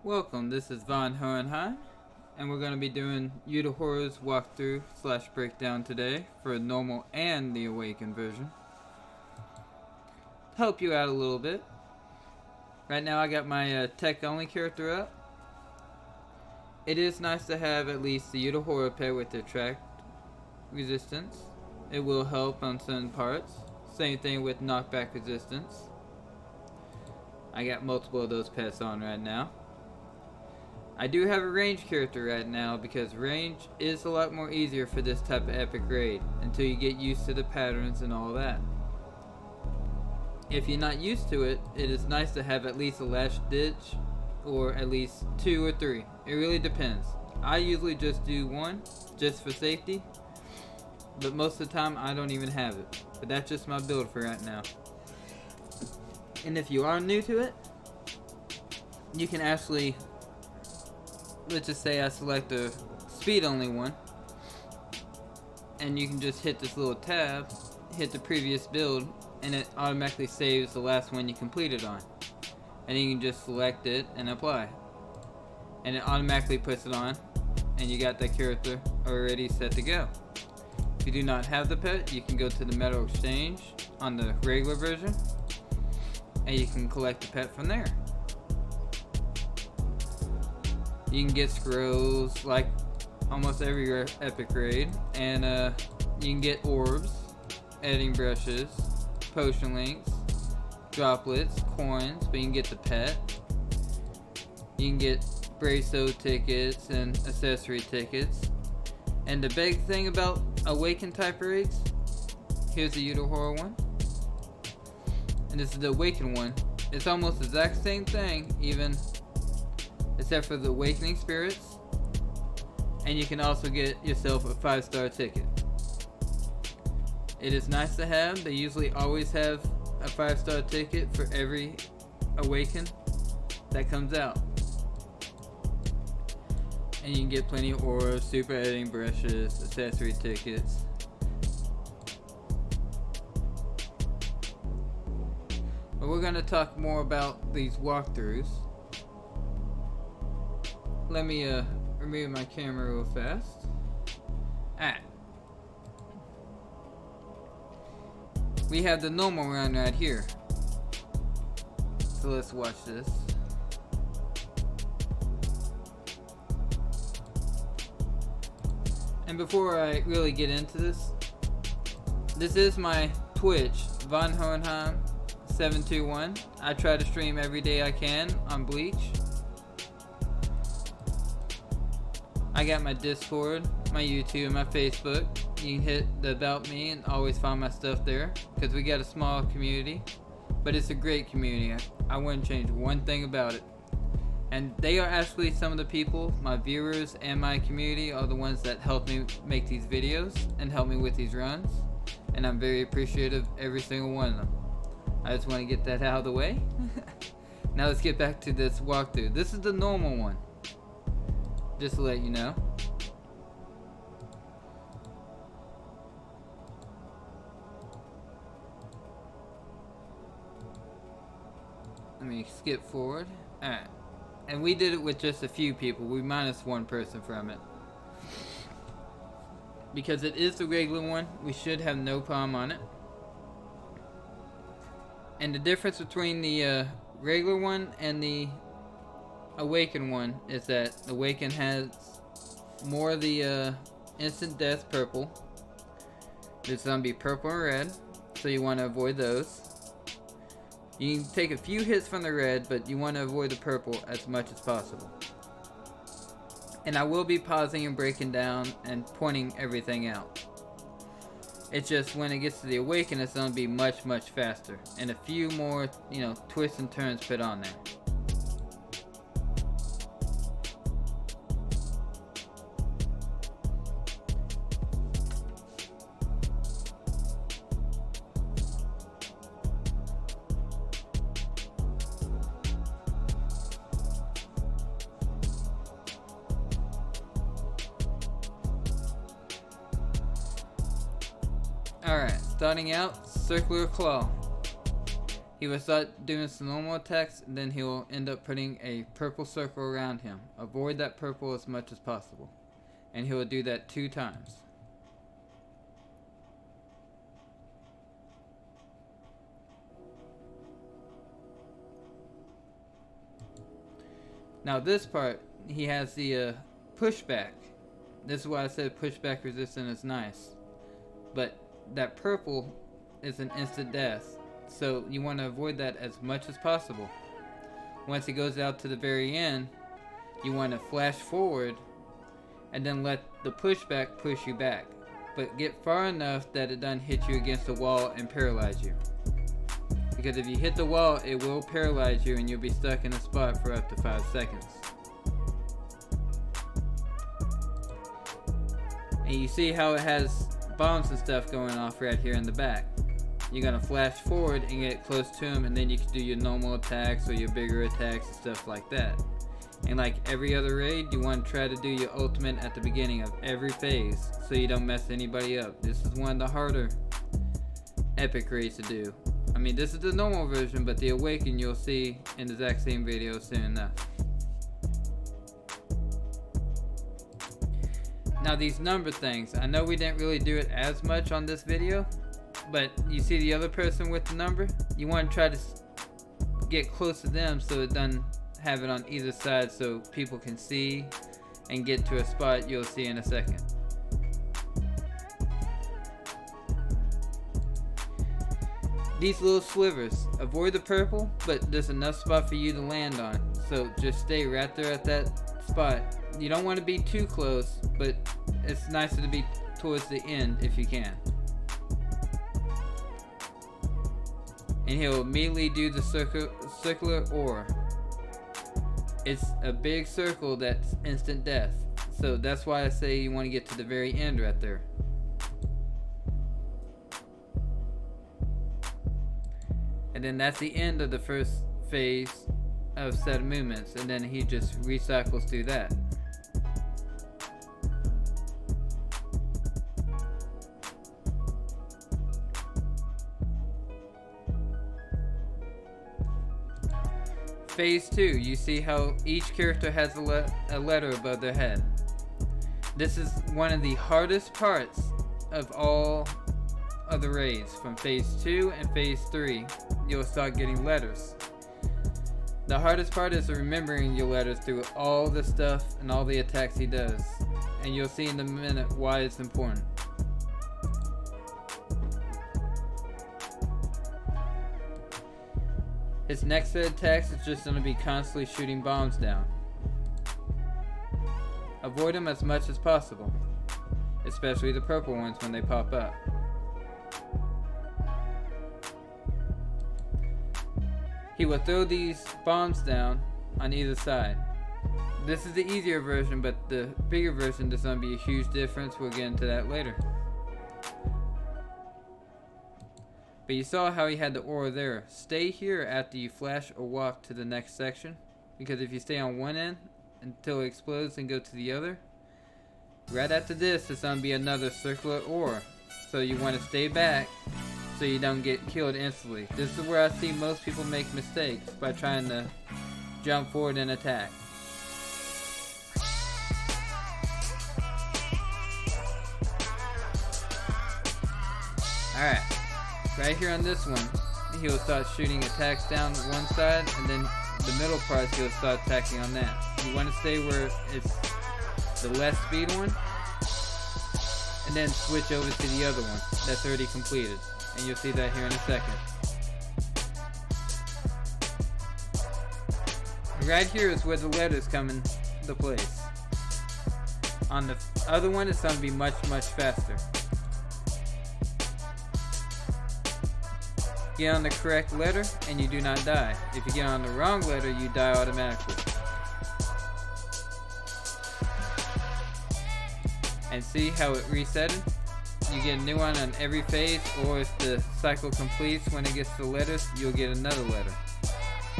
Welcome, this is Von Hohenheim, and we're going to be doing Ulquiorra's walkthrough / breakdown today for normal and the awaken version. To help you out a little bit, right now I got my tech only character up. It is nice to have at least the Ulquiorra pet with the attract resistance. It will help on certain parts. Same thing with knockback resistance. I got multiple of those pets on right now. I do have a range character right now because range is a lot more easier for this type of epic raid until you get used to the patterns and all that. If you're not used to it, it is nice to have at least a last ditch or at least 2 or 3. It really depends. I usually just do 1 just for safety, but most of the time I don't even have it. But that's just my build for right now. And if you are new to it, you can actually, let's just say I select a speed only one, and you can just hit this little tab, hit the previous build, and it automatically saves the last one you completed on. And you can just select it and apply. And it automatically puts it on, and you got that character already set to go. If you do not have the pet, you can go to the metal exchange on the regular version, and you can collect the pet from there. You can get scrolls like almost every epic raid, and you can get orbs, editing brushes, potion links, droplets, coins, but you can get the pet. You can get Braceau tickets and accessory tickets. And the big thing about awaken type raids, here's the Ulquiorra one, and this is the awaken one. It's almost the exact same thing, even except for the awakening spirits, and you can also get yourself a 5-star ticket. It is nice to have. They usually always have a 5-star ticket for every awaken that comes out, and you can get plenty of orbs, super editing brushes, accessory tickets. But we're going to talk more about these walkthroughs. Let me remove my camera real fast. Alright. We have the normal run right here. So let's watch this. And before I really get into this, this is my Twitch, Von Hohenheim 721. I try to stream every day I can on Bleach. I got my Discord, my YouTube, my Facebook. You can hit the About Me and always find my stuff there, because we got a small community, but it's a great community. I wouldn't change one thing about it. And they are actually some of the people, my viewers and my community, are the ones that help me make these videos and help me with these runs. And I'm very appreciative of every single one of them. I just want to get that out of the way. Now let's get back to this walkthrough. This is the normal one, just to let you know. Let me skip forward. Alright. And we did it with just a few people. We minus 1 person from it. Because it is the regular one, we should have no problem on it. And the difference between the regular one and the awaken one is that awaken has more of the instant death purple. There's gonna be purple and red, so you want to avoid those. You can take a few hits from the red, but you want to avoid the purple as much as possible. And I will be pausing and breaking down and pointing everything out. It's just when it gets to the awaken, it's gonna be much faster, and a few more, twists and turns put on there. Alright, starting out, Circular Claw. He will start doing some normal attacks, and then he will end up putting a purple circle around him. Avoid that purple as much as possible. And he will do that 2 times. Now this part, he has the pushback. This is why I said pushback resistant is nice. But that purple is an instant death. So you want to avoid that as much as possible. Once he goes out to the very end, you want to flash forward and then let the pushback push you back. But get far enough that it doesn't hit you against the wall and paralyze you. Because if you hit the wall, it will paralyze you and you'll be stuck in a spot for up to 5 seconds. And you see how it has bombs and stuff going off right here in the back. You're gonna flash forward and get close to him, and then you can do your normal attacks or your bigger attacks and stuff like that. And like every other raid, you want to try to do your ultimate at the beginning of every phase so you don't mess anybody up. This is one of the harder epic raids to do. I mean, this is the normal version, but the awaken you'll see in the exact same video soon enough. Now these number things, I know we didn't really do it as much on this video, but you see the other person with the number? You want to try to get close to them so it doesn't have it on either side so people can see and get to a spot you'll see in a second. These little slivers, avoid the purple, but there's enough spot for you to land on. So just stay right there at that spot. You don't want to be too close, but it's nicer to be towards the end if you can. And he'll immediately do the circular ore. It's a big circle that's instant death. So that's why I say you want to get to the very end right there. And then that's the end of the first phase of set of movements, and then he just recycles through that. Phase 2, you see how each character has a letter above their head. This is one of the hardest parts of all of the raids. From phase 2 and phase 3, you'll start getting letters. The hardest part is remembering your letters through all the stuff and all the attacks he does. And you'll see in a minute why it's important. His next set of attacks is just going to be constantly shooting bombs down. Avoid them as much as possible, especially the purple ones when they pop up. He will throw these bombs down on either side. This is the easier version, but the bigger version there's going to be a huge difference. We'll get into that later. But you saw how he had the aura there. Stay here after you flash or walk to the next section, because if you stay on one end until it explodes and go to the other, right after this there's going to be another circular aura. So you want to stay back so you don't get killed instantly. This is where I see most people make mistakes, by trying to jump forward and attack. Alright. Right here on this one, he'll start shooting attacks down one side, and then the middle parts he'll start attacking on that. You want to stay where it's the less speed one, and then switch over to the other one that's already completed. And you'll see that here in a second. Right here is where the letters come into place. On the other one, it's going to be much, much faster. Get on the correct letter and you do not die. If you get on the wrong letter, you die automatically. And see how it resetted? You get a new one on every phase, or if the cycle completes when it gets to the letters, you'll get another letter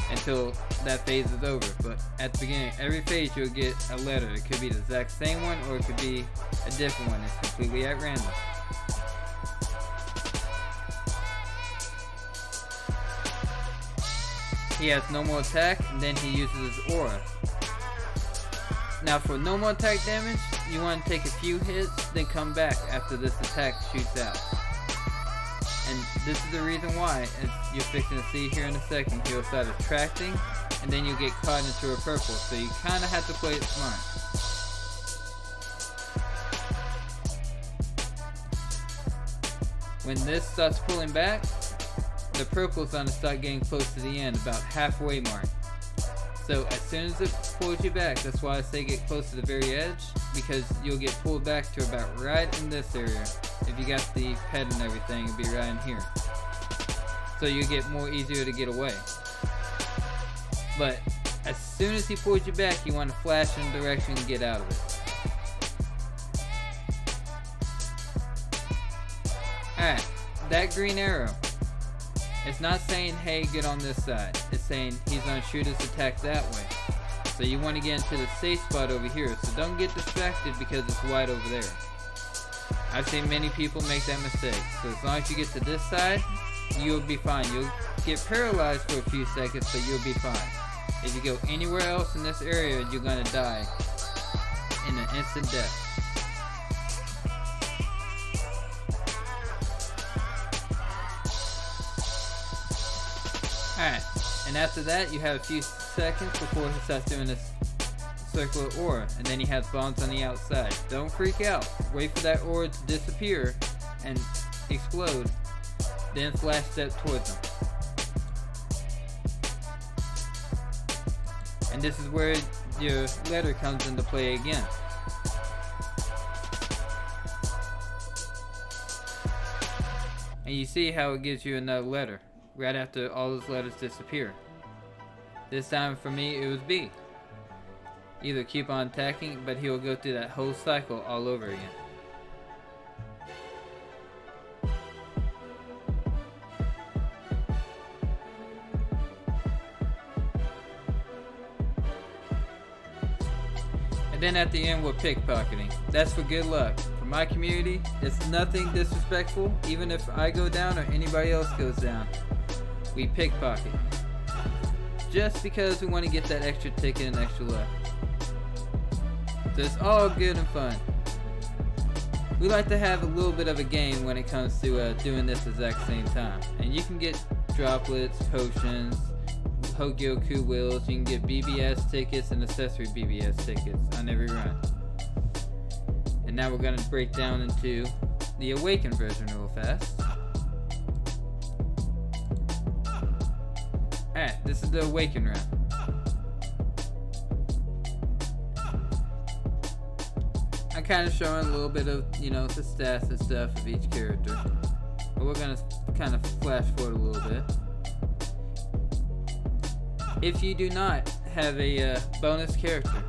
until that phase is over. But at the beginning of every phase, you'll get a letter. It could be the exact same one, or it could be a different one. It's completely at random. he has normal attack, and then he uses his aura. Now for normal attack damage, you want to take a few hits, then come back after this attack shoots out. And this is the reason why, as you're fixing to see here in a second, he'll start attracting, and then you'll get caught into a purple, so you kind of have to play it smart. When this starts pulling back, the purple's going to start getting close to the end, about halfway mark. So as soon as it pulls you back, that's why I say get close to the very edge, because you'll get pulled back to about right in this area. If you got the pet and everything, it'll be right in here. So you get more easier to get away. But as soon as he pulls you back, you want to flash in the direction and get out of it. Alright, that green arrow. It's not saying, hey, get on this side. It's saying he's going to shoot his attack that way. So you want to get into the safe spot over here. So don't get distracted because it's white over there. I've seen many people make that mistake. So as long as you get to this side, you'll be fine. You'll get paralyzed for a few seconds, but you'll be fine. If you go anywhere else in this area, you're going to die in an instant death. Alright, and after that you have a few seconds before he starts doing this circular aura, and then he has bombs on the outside. Don't freak out. Wait for that aura to disappear and explode, then flash step towards him. And this is where your letter comes into play again. And you see how it gives you another letter right after all those letters disappear. This time for me it was B. Either keep on attacking, but he'll go through that whole cycle all over again. And then at the end we're pickpocketing. That's for good luck. For my community, it's nothing disrespectful, even if I go down or anybody else goes down. We pickpocket. Just because we want to get that extra ticket and extra luck. So it's all good and fun. We like to have a little bit of a game when it comes to doing this exact same time. And you can get droplets, potions, Hogyoku wheels, you can get BBS tickets and accessory BBS tickets on every run. And now we're going to break down into the awaken version real fast. Alright, this is the awaken run. I'm kind of showing a little bit of, the stats and stuff of each character. But we're going to kind of flash forward a little bit. If you do not have a bonus character,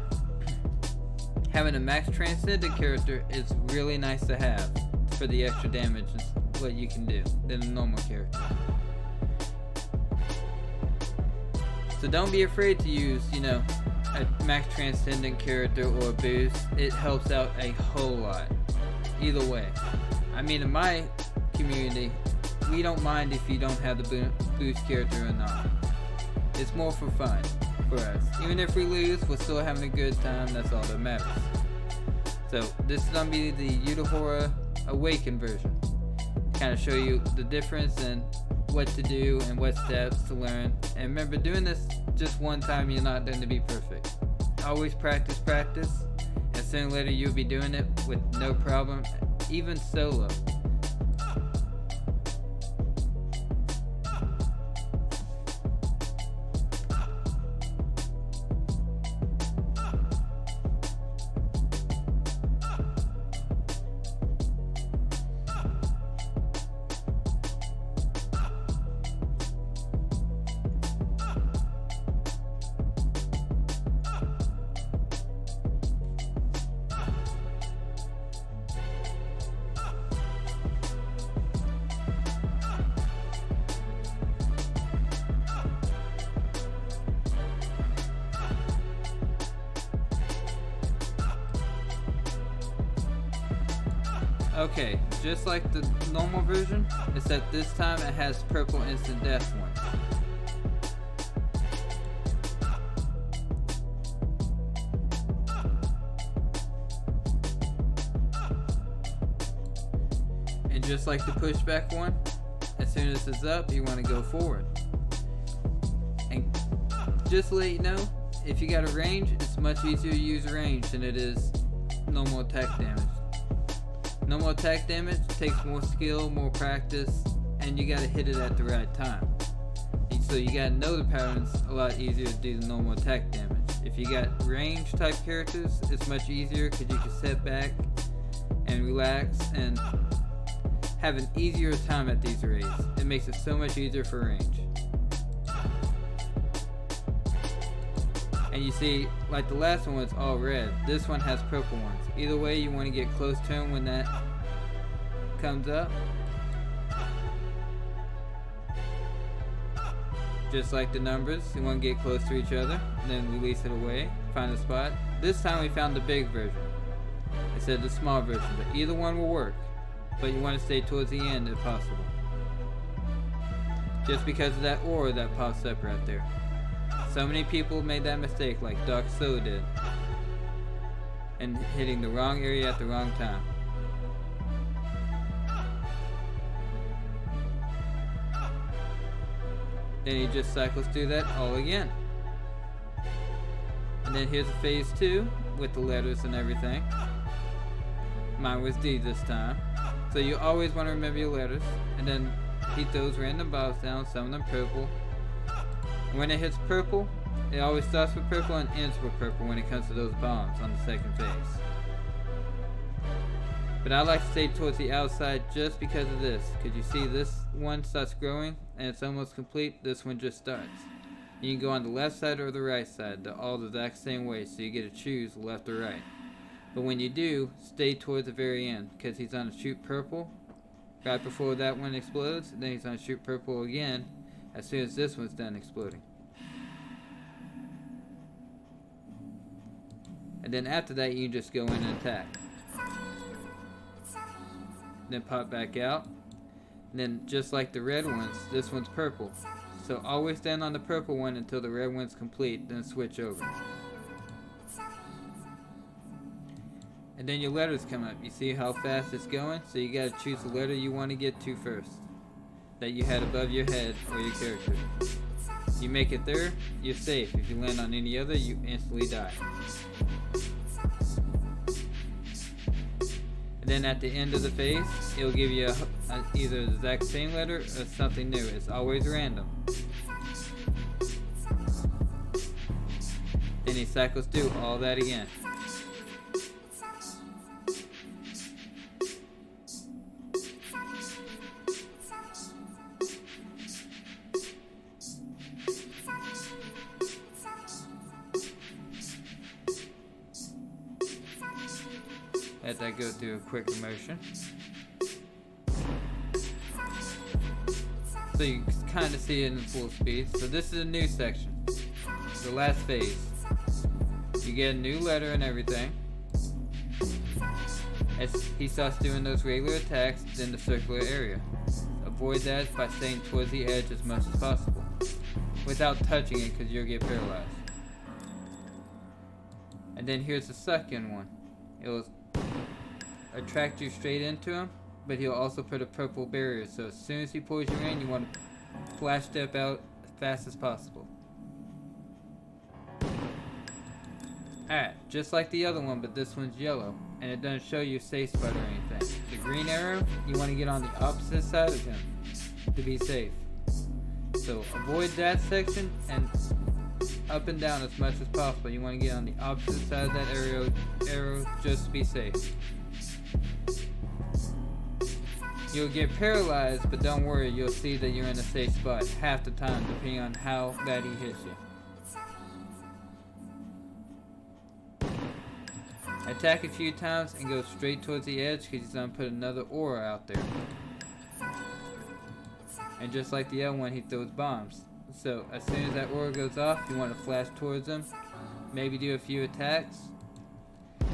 having a max transcendent character is really nice to have for the extra damage and what you can do than a normal character. So don't be afraid to use, a max transcendent character or a boost. It helps out a whole lot. Either way. I mean, in my community, we don't mind if you don't have the boost character or not. It's more for fun for us. Even if we lose, we're still having a good time. That's all that matters. So this is going to be the Ulquiorra Awaken version. Kind of show you the difference and what to do and what steps to learn. And remember, doing this just one time, you're not going to be perfect. Always practice. And sooner or later, you'll be doing it with no problem, even solo. Okay, just like the normal version, except this time it has purple instant death one. And just like the pushback one, as soon as it's up, you want to go forward. And just to let you know, if you got a range, it's much easier to use range than it is normal attack damage. Normal attack damage takes more skill, more practice, and you gotta hit it at the right time. So you gotta know the patterns a lot easier to do the normal attack damage. If you got range type characters, it's much easier because you can sit back and relax and have an easier time at these raids. It makes it so much easier for range. And you see, like the last one was all red. This one has purple ones. Either way, you want to get close to him when that comes up. Just like the numbers, you want to get close to each other, then release it away, find a spot. This time we found the big version. Instead of the small version, but either one will work. But you want to stay towards the end if possible. Just because of that aura that pops up right there. So many people made that mistake like Doc So did. And hitting the wrong area at the wrong time. Then he just cycles through that all again. And then here's a phase 2 with the letters and everything. Mine was D this time. So you always want to remember your letters. And then he throws random bombs down, some of them purple. And when it hits purple, it always starts with purple and ends with purple when it comes to those bombs on the second phase. But I like to stay towards the outside just because of this. Because you see this one starts growing and it's almost complete. This one just starts. You can go on the left side or the right side. They're all the exact same way, so you get to choose left or right. But when you do, stay towards the very end. Because he's on to shoot purple right before that one explodes. And then he's on to shoot purple again as soon as this one's done exploding. And then after that, you can just go in and attack. Then pop back out. And then just like the red ones, this one's purple. So always stand on the purple one until the red one's complete, then switch over. And then your letters come up. You see how fast it's going? So you gotta choose the letter you want to get to first. That you had above your head or your character. You make it there, you're safe. If you land on any other, you instantly die. And then at the end of the phase, it'll give you either the exact same letter or something new. It's always random. Then he cycles through all that again. As I go through a quick immersion. So you can kind of see it in full speed. So this is a new section. The last phase. You get a new letter and everything. As he starts doing those regular attacks in the circular area. Avoid that by staying towards the edge as much as possible. Without touching it because you'll get paralyzed. And then here's the second one. It'll attract you straight into him, but he'll also put a purple barrier, so as soon as he pulls you in, you want to flash step out as fast as possible. Alright, just like the other one, but this one's yellow, and it doesn't show you a safe spot or anything. The green arrow, you want to get on the opposite side of him to be safe. So avoid that section and up and down as much as possible. You want to get on the opposite side of that arrow just to be safe. You'll get paralyzed, but don't worry, you'll see that you're in a safe spot half the time, depending on how bad he hits you. Attack a few times and go straight towards the edge because he's going to put another aura out there. And just like the other one, he throws bombs. So as soon as that aura goes off, you want to flash towards him, maybe do a few attacks,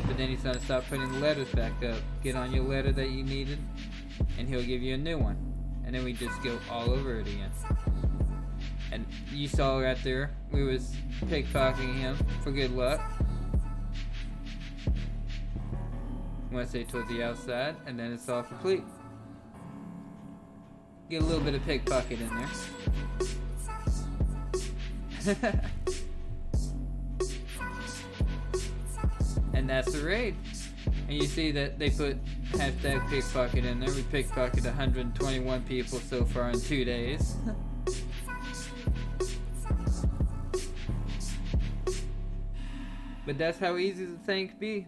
but then he's going to start putting the letters back up. Get on your letter that you needed, and he'll give you a new one. And then we just go all over it again. And you saw right there, we was pickpocketing him for good luck. I'm going to say towards the outside, and then it's all complete. Get a little bit of pickpocket in there. And that's the raid. And you see that they put hashtag pickpocket in there. We pickpocketed 121 people so far in 2 days. But that's how easy the thing can be.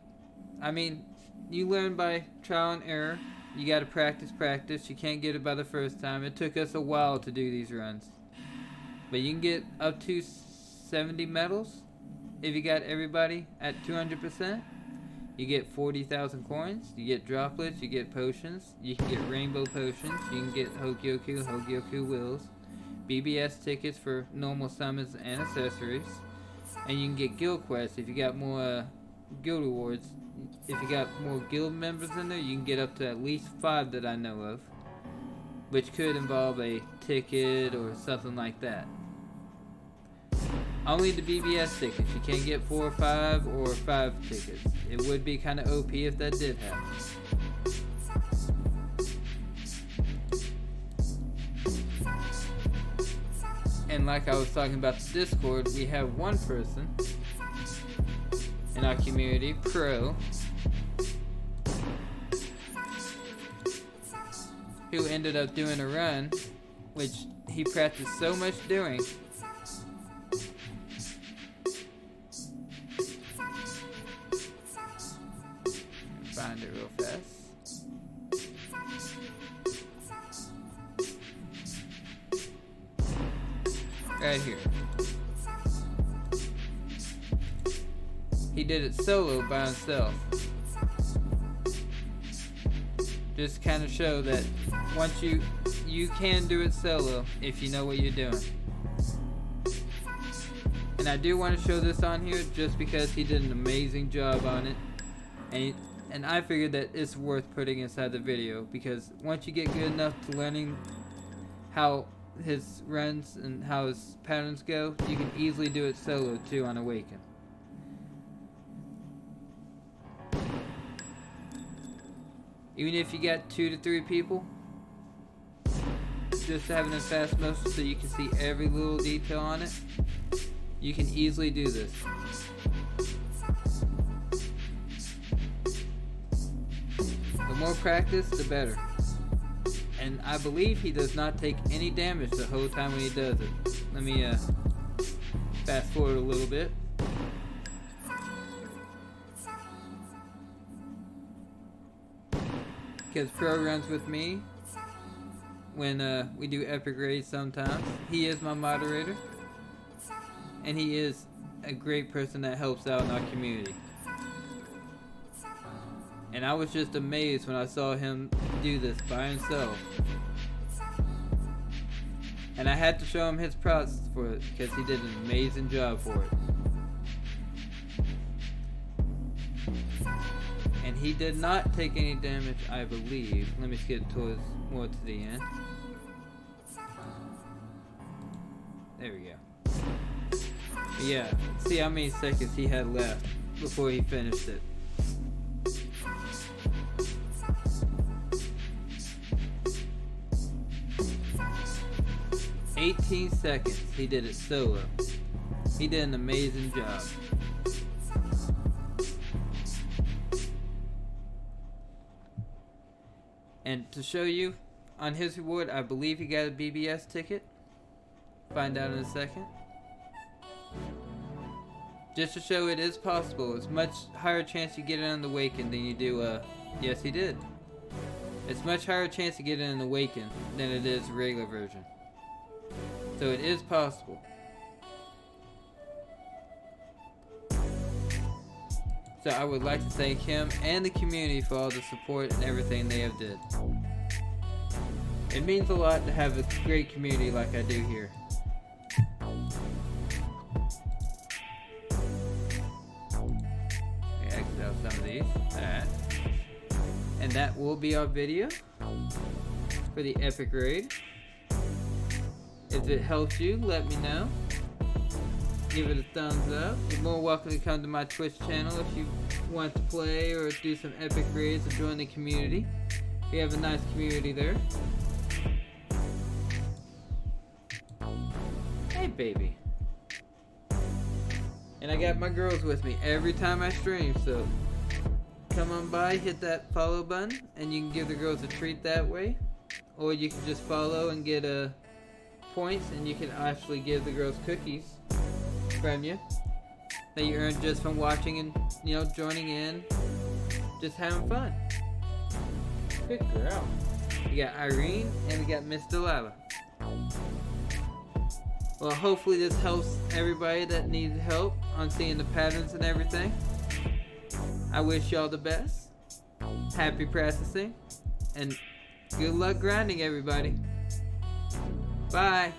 I mean, you learn by trial and error. You gotta practice. You can't get it by the first time. It took us a while to do these runs. But you can get up to 70 medals if you got everybody at 200%. You get 40,000 coins. You get droplets. You get potions. You can get rainbow potions. You can get Hogyoku wheels. BBS tickets for normal summons and accessories. And you can get guild quests if you got more guild rewards. If you got more guild members in there, you can get up to at least 5 that I know of, which could involve a ticket or something like that. Only the BBS tickets. You can't get 4 or 5 or 5 tickets. It would be kind of OP if that did happen. And like I was talking about the Discord, we have one person in our community, Pro, who ended up doing a run, which he practiced so much doing. Find it real fast. Right here. He did it solo by himself. Just kind of show that once you can do it solo if you know what you're doing. And I do want to show this on here just because he did an amazing job on it. And I figured that it's worth putting inside the video because once you get good enough to learning how his runs and how his patterns go, you can easily do it solo too on Awaken. Even if you got 2 to 3 people, just having a fast motion so you can see every little detail on it, you can easily do this. The more practice, the better. And I believe he does not take any damage the whole time when he does it. Let me fast forward a little bit. Because Pro runs with me when we do Epic Raid sometimes. He is my moderator. And he is a great person that helps out in our community. And I was just amazed when I saw him do this by himself. And I had to show him his props for it because he did an amazing job for it. And he did not take any damage, I believe. Let me skip towards more to the end. There we go. But yeah, see how many seconds he had left before he finished it. "18 seconds, he did it solo. He did an amazing job. And to show you, on his reward, I believe he got a BBS ticket. Find out in a second. Just to show it is possible. It's much higher chance you get it on the Awaken than you do, yes he did. It's much higher chance to get it in the Awaken than it is regular version. So it is possible. So I would like to thank him and the community for all the support and everything they have did. It means a lot to have a great community like I do here. Exit out some of these. Alright. And that will be our video for the Epic Raid. If it helps you, let me know. Give it a thumbs up. You're more welcome to come to my Twitch channel if you want to play or do some Epic Raids or join the community. We have a nice community there. baby. And I got my girls with me every time I stream, so come on by, hit that follow button, and you can give the girls a treat that way. Or you can just follow and get points, and you can actually give the girls cookies from you that you earned just from watching and, you know, joining in, just having fun. Good girl. We got Irene and we got Miss Delilah. Well, hopefully this helps everybody that needs help on seeing the patterns and everything. I wish y'all the best. Happy practicing. And good luck grinding, everybody. Bye.